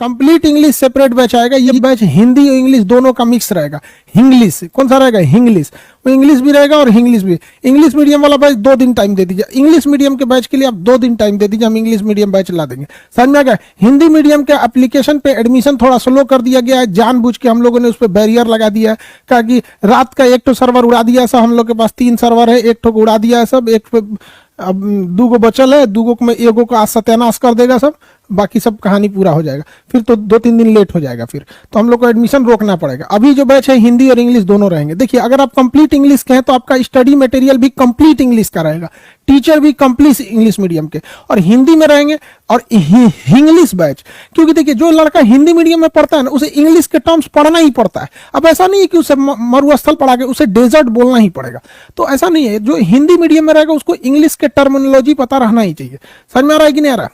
Complete English separate batch आएगा। ये batch Hindi और इंग्लिश दोनों का मिक्स रहेगा। इंग्लिश कौन सा रहेगा? इंग्लिश, वो इंग्लिश भी रहेगा और इंग्लिश भी। इंग्लिश मीडियम वाला बैच 2 दिन टाइम दे दीजिए। इंग्लिश मीडियम के बैच के लिए आप 2 दिन टाइम दे दीजिए, हम इंग्लिश मीडियम बैच ला देंगे। समझ में आ गया? हिंदी मीडियम के एप्लीकेशन पे एडमिशन थोड़ा स्लो कर दिया गया है, जानबूझ के हम लोगों ने उस पर बैरियर लगा दिया है, क्या कि रात का एक तो सर्वर उड़ा दिया सब। हम लोग के पास 3 सर्वर है, एक तो उड़ा दिया है सब, एक अब 2 गो बचल है, 2 गो में एगो का सत्यानाश कर देगा सब, बाकी सब कहानी पूरा हो जाएगा। फिर तो 2-3 दिन लेट हो जाएगा, फिर तो हम लोग को एडमिशन रोकना पड़ेगा। अभी जो बैच है हिंदी और इंग्लिश दोनों रहेंगे। देखिए, अगर आप कंप्लीट इंग्लिश के हैं तो आपका स्टडी मटेरियल भी कंप्लीट इंग्लिश का रहेगा, टीचर भी कंप्लीट इंग्लिश मीडियम के और हिंदी में रहेंगे। और इंग्लिश बैच, क्योंकि देखिए जो लड़का हिंदी मीडियम में पढ़ता है ना, उसे इंग्लिश के टर्म्स पढ़ना ही पड़ता है। अब ऐसा नहीं है कि उसे मरुस्थल पढ़ा के उसे डेजर्ट बोलना ही पड़ेगा, तो ऐसा नहीं है। जो हिंदी मीडियम में रहेगा उसको इंग्लिश के टर्मिनोलॉजी पता रहना ही चाहिए। समझ में आ रहा है कि नहीं आ रहा?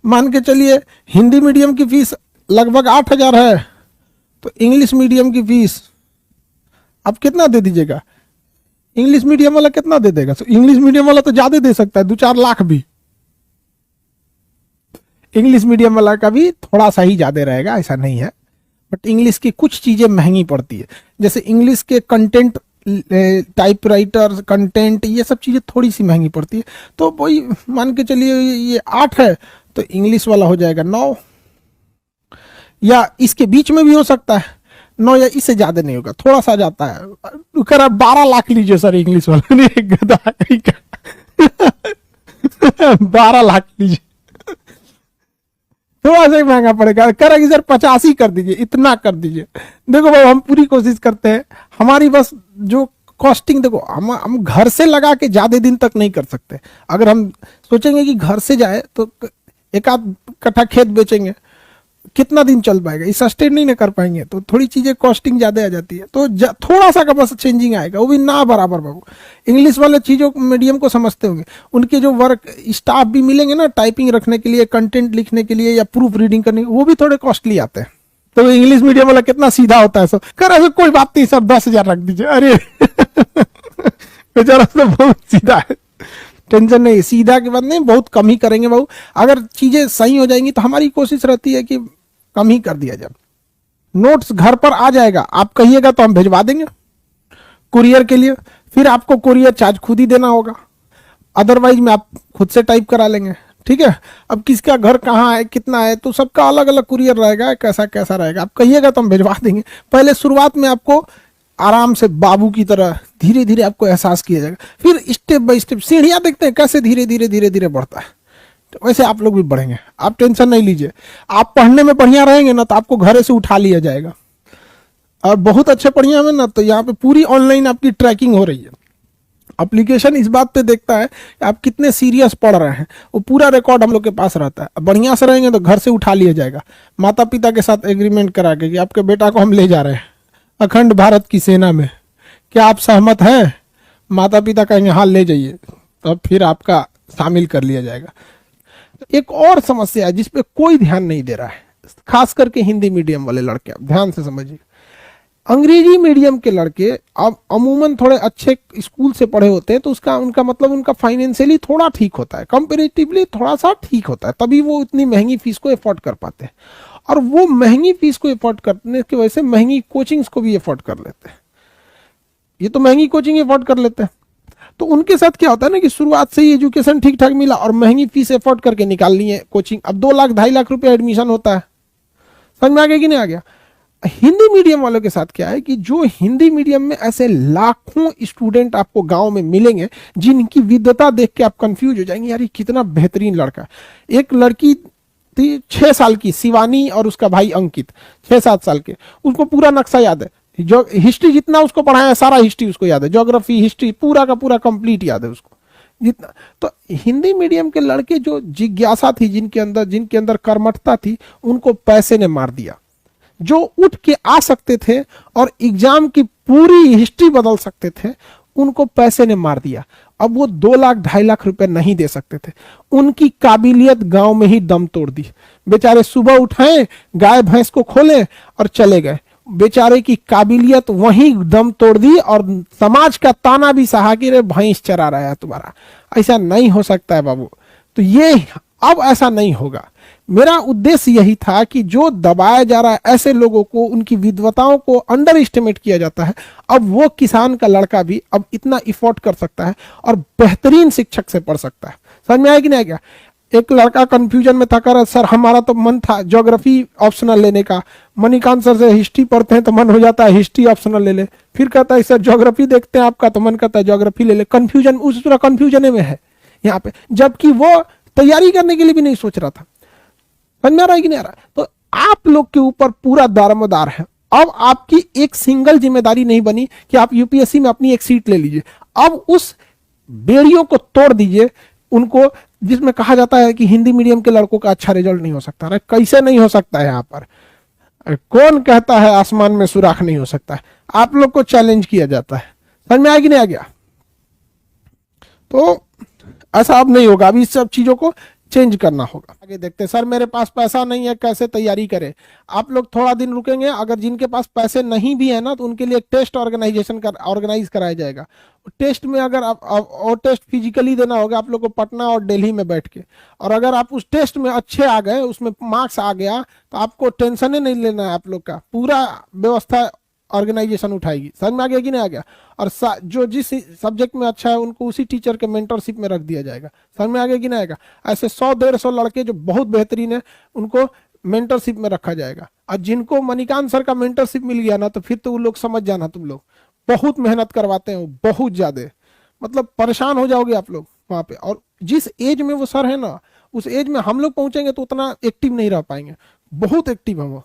मान के चलिए हिंदी मीडियम की फीस लगभग 8,000 है, तो इंग्लिश मीडियम की फीस आप कितना दे दीजिएगा? इंग्लिश मीडियम वाला कितना दे देगा? तो इंग्लिश मीडियम वाला तो ज्यादा दे सकता है, 2-4 लाख भी। इंग्लिश मीडियम वाला का भी थोड़ा सा ही ज्यादा रहेगा, ऐसा नहीं है। बट इंग्लिश की कुछ चीजें महंगी पड़ती है, जैसे इंग्लिश के कंटेंट, टाइपराइटर कंटेंट, ये सब चीजें थोड़ी सी महंगी पड़ती है। तो वही मान के चलिए ये 8 है, तो इंग्लिश वाला हो जाएगा 9, या इसके बीच में भी हो सकता है 9, या इससे ज्यादा नहीं होगा, थोड़ा सा जाता है। कर आप 12 लाख लीजिए सर इंग्लिश वाला, नहीं एक गधा है 12 लाख लीजिए, थोड़ा सा ही महंगा पड़ेगा। करेंगे सर 85 कर दीजिए, इतना कर दीजिए। देखो भाई, हम पूरी कोशिश करते हैं, हमारी बस जो कॉस्टिंग, देखो हम घर से लगा के ज्यादा दिन तक नहीं कर सकते। अगर हम सोचेंगे कि घर से जाए तो 1-आध कट्ठा खेत बेचेंगे, कितना दिन चल पाएगा? इस सस्टेन नहीं ना कर पाएंगे, तो थोड़ी चीजें कॉस्टिंग ज्यादा आ जाती है। तो थोड़ा सा का बस चेंजिंग आएगा, वो भी ना बराबर बाबू। इंग्लिश वाले चीजों मीडियम को समझते होंगे, उनके जो वर्क स्टाफ भी मिलेंगे ना, टाइपिंग रखने के लिए, कंटेंट लिखने के लिए या प्रूफ रीडिंग करने के, वो भी थोड़े कॉस्टली आते हैं। तो इंग्लिश मीडियम वाला कितना सीधा होता है सब, कर कोई बात नहीं सर 10,000 रख दीजिए। अरे बेचारा तो बहुत सीधा है, टेंशन नहीं, सीधा के बाद नहीं, बहुत कम ही करेंगे बाबू। अगर चीजें सही हो जाएंगी तो हमारी कोशिश रहती है कि कम ही कर दिया जाए। नोट्स घर पर आ जाएगा, आप कहिएगा तो हम भिजवा देंगे कुरियर के लिए, फिर आपको कुरियर चार्ज खुद ही देना होगा, अदरवाइज में आप खुद से टाइप करा लेंगे। ठीक है, अब किसका घर कहाँ है, कितना है, तो सबका अलग अलग कुरियर रहेगा, कैसा कैसा रहेगा, आप कहिएगा तो हम भिजवा देंगे। पहले शुरुआत में आपको आराम से बाबू की तरह धीरे धीरे आपको एहसास किया जाएगा, फिर स्टेप बाय स्टेप सीढ़ियां देखते हैं कैसे धीरे धीरे धीरे धीरे बढ़ता है, तो वैसे आप लोग भी बढ़ेंगे। आप टेंशन नहीं लीजिए, आप पढ़ने में बढ़िया रहेंगे ना तो आपको घर से उठा लिया जाएगा, और बहुत अच्छे बढ़िया में ना तो यहाँ पे पूरी ऑनलाइन आपकी ट्रैकिंग हो रही है। एप्लीकेशन इस बात पे देखता है कि आप कितने सीरियस पढ़ रहे हैं, वो पूरा रिकॉर्ड हम लोग के पास रहता है। बढ़िया से रहेंगे तो घर से उठा लिया जाएगा, माता पिता के साथ एग्रीमेंट करा के कि आपके बेटा को हम ले जा रहे हैं अखंड भारत की सेना में, क्या आप सहमत हैं? माता पिता कहेंगे हाँ ले जाइए, तो फिर आपका शामिल कर लिया जाएगा। एक और समस्या है जिसपे कोई ध्यान नहीं दे रहा है, खास करके हिंदी मीडियम वाले लड़के, आप ध्यान से समझिए। अंग्रेजी मीडियम के लड़के अब अमूमन थोड़े अच्छे स्कूल से पढ़े होते हैं, तो उसका उनका मतलब उनका फाइनेंशियली थोड़ा ठीक होता है, कंपेरेटिवली थोड़ा सा ठीक होता है, तभी वो इतनी महंगी फीस को एफोर्ड कर पाते हैं। और वो महंगी फीस को एफोर्ड करने की वजह से महंगी कोचिंग्स को भी एफोर्ड कर लेते हैं। ये तो महंगी कोचिंग एफोर्ड कर लेते हैं, तो उनके साथ क्या होता है ना कि शुरुआत से ही एजुकेशन ठीक ठाक मिला और महंगी फीस एफोर्ड करके निकाल ली है कोचिंग। अब 2 लाख 2.5 लाख रुपए एडमिशन होता है, समझ में आ गया कि नहीं आ गया? हिंदी मीडियम वालों के साथ क्या है कि जो हिंदी मीडियम में ऐसे लाखों स्टूडेंट आपको गांव में मिलेंगे जिनकी विद्वता देख के आप कंफ्यूज हो जाएंगे, यार ये कितना बेहतरीन लड़का। एक लड़की थी 6 साल की, शिवानी, और उसका भाई अंकित 6-7 साल के, उसको पूरा नक्शा याद है, जो हिस्ट्री जितना उसको पढ़ाया है सारा हिस्ट्री उसको याद है, ज्योग्राफी हिस्ट्री पूरा का पूरा कंप्लीट याद है उसको जितना। तो हिंदी मीडियम के लड़के जो जिज्ञासा थी, जिनके अंदर कर्मठता थी, उनको पैसे ने मार दिया। जो उठ के आ सकते थे और एग्जाम की पूरी हिस्ट्री बदल सकते थे, उनको पैसे ने मार दिया। अब वो 2 लाख 2.5 लाख रुपए नहीं दे सकते थे, उनकी काबिलियत गांव में ही दम तोड़ दी। बेचारे सुबह उठाए, गाय भैंस को खोले और चले गए, बेचारे की काबिलियत वहीं दम तोड़ दी, और समाज का ताना भी सहा कि रे भैंस चरा रहा है तुम्हारा। ऐसा नहीं हो सकता है बाबू, तो ये अब ऐसा नहीं होगा। मेरा उद्देश्य यही था कि जो दबाया जा रहा है ऐसे लोगों को, उनकी विद्वताओं को अंडर एस्टिमेट किया जाता है, अब वो किसान का लड़का भी अब इतना इफोर्ट कर सकता है और बेहतरीन शिक्षक से पढ़ सकता है। समझ में आया कि नहीं आया? एक लड़का कंफ्यूजन में था, कर सर हमारा तो मन था ज्योग्राफी ऑप्शनल लेने का, मणिकांत सर से हिस्ट्री पढ़ते हैं तो मन हो जाता है हिस्ट्री ऑप्शनल ले ले, फिर कहता है सर ज्योग्राफी देखते हैं आपका तो मन करता है ज्योग्राफी ले ले। कंफ्यूजन, उस पूरा कंफ्यूजन में है यहाँ पे, जबकि वो तैयारी करने के लिए भी नहीं सोच रहा था। समझ में आ रहा है कि नहीं आ रहा? तो आप लोग के ऊपर पूरा दारोमदार है। अब आपकी एक सिंगल जिम्मेदारी नहीं बनी कि आप यूपीएससी में अपनी एक सीट ले लीजिए, अब उस बेड़ियों को तोड़ दीजिए उनको, जिसमें कहा जाता है कि हिंदी मीडियम के लड़कों का अच्छा रिजल्ट नहीं हो सकता। अरे कैसे नहीं हो सकता है? यहाँ पर कौन कहता है आसमान में सुराख नहीं हो सकता है? आप लोग को चैलेंज किया जाता है। समझ में आया कि नहीं आ गया? तो ऐसा अब नहीं होगा, अभी इस सब चीजों को चेंज करना होगा। आगे देखते हैं। सर मेरे पास पैसा नहीं है, कैसे तैयारी करें? आप लोग थोड़ा दिन रुकेंगे, अगर जिनके पास पैसे नहीं भी है ना, तो उनके लिए एक टेस्ट ऑर्गेनाइज कराया जाएगा। टेस्ट में अगर आप और टेस्ट फिजिकली देना होगा आप लोग को पटना और दिल्ली में बैठ के, और अगर आप उस टेस्ट में अच्छे आ गए, उसमें मार्क्स आ गया, तो आपको टेंशन ही नहीं लेना है। आप लोग का पूरा व्यवस्था ऑर्गेनाइजेशन उठाएगी। समझ में आ गया कि नहीं आ गया? और जो जिस सब्जेक्ट में अच्छा है उनको उसी टीचर के मेंटरशिप में रख दिया जाएगा। समझ में आ गया कि नहीं आएगा? ऐसे 100-150 लड़के जो बहुत बेहतरीन है उनको मेंटरशिप में रखा जाएगा। और जिनको मणिकांत सर का मेंटरशिप मिल गया ना, तो फिर तो वो लोग समझ जाना, तुम लोग बहुत मेहनत करवाते हैं, बहुत ज्यादा, मतलब परेशान हो जाओगे आप लोग वहां पे। और जिस एज में वो सर है ना, उस एज में हम लोग पहुंचेंगे तो उतना एक्टिव नहीं रह पाएंगे। बहुत एक्टिव है वो,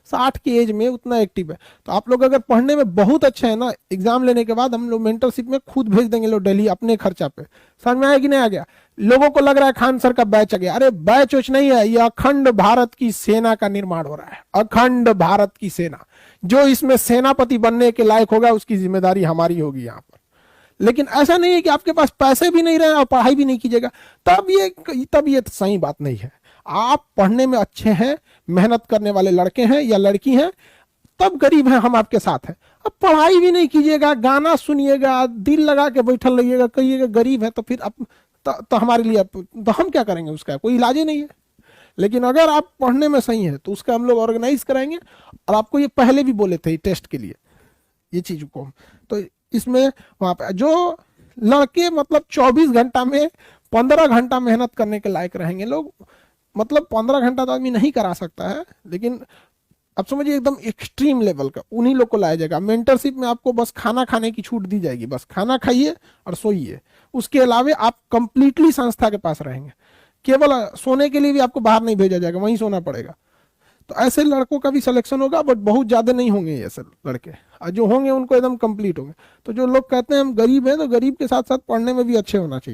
60 की एज में उतना एक्टिव है। तो आप लोग अगर पढ़ने में बहुत अच्छे हैं ना, एग्जाम लेने के बाद हम लोग मेंटरशिप में खुद भेज देंगे लोग दिल्ली अपने खर्चा पे। समझ में आया कि नहीं आ गया? लोगों को लग रहा है खान सर का बैच आ गया। अरे बैच वैच नहीं है, ये अखंड भारत की सेना का निर्माण हो रहा है। अखंड भारत की सेना, जो इसमें सेनापति बनने के लायक होगा उसकी जिम्मेदारी हमारी होगी यहाँ पर। लेकिन ऐसा नहीं है कि आपके पास पैसे भी नहीं रहे और पढ़ाई भी नहीं कीजिएगा, तब ये तो सही बात नहीं है। आप पढ़ने में अच्छे हैं, मेहनत करने वाले लड़के हैं या लड़की हैं, तब गरीब हैं हम आपके साथ हैं। अब पढ़ाई भी नहीं कीजिएगा, गाना सुनिएगा, दिल लगा के बैठल रहिएगा, कहिएगा गरीब है, तो फिर अब तो हमारे लिए तो हम क्या करेंगे? उसका कोई इलाज ही नहीं है। लेकिन अगर आप पढ़ने में सही है तो उसका हम लोग ऑर्गेनाइज कराएंगे। और आपको ये पहले भी बोले थे टेस्ट के लिए ये चीज को, तो इसमें वहां पे जो लड़के मतलब 24 घंटा में 15 घंटा मेहनत करने के लायक रहेंगे लोग, मतलब 15 घंटा तो आदमी नहीं करा सकता है, लेकिन अब समझिए एकदम एक्सट्रीम लेवल का उन्हीं लोग को लाया जाएगा। मेंटरशिप में आपको बस खाना खाने की छूट दी जाएगी, बस खाना खाइए और सोइए, उसके अलावे आप कंप्लीटली संस्था के पास रहेंगे। केवल सोने के लिए भी आपको बाहर नहीं भेजा जाएगा, वहीं सोना पड़ेगा। तो ऐसे लड़कों का भी सिलेक्शन होगा, बट बहुत ज्यादा नहीं होंगे ऐसे लड़के, और जो होंगे उनको एकदम कंप्लीट होंगे। तो जो लोग कहते हैं हम गरीब हैं, तो गरीब के साथ साथ पढ़ने में भी अच्छे होना चाहिए।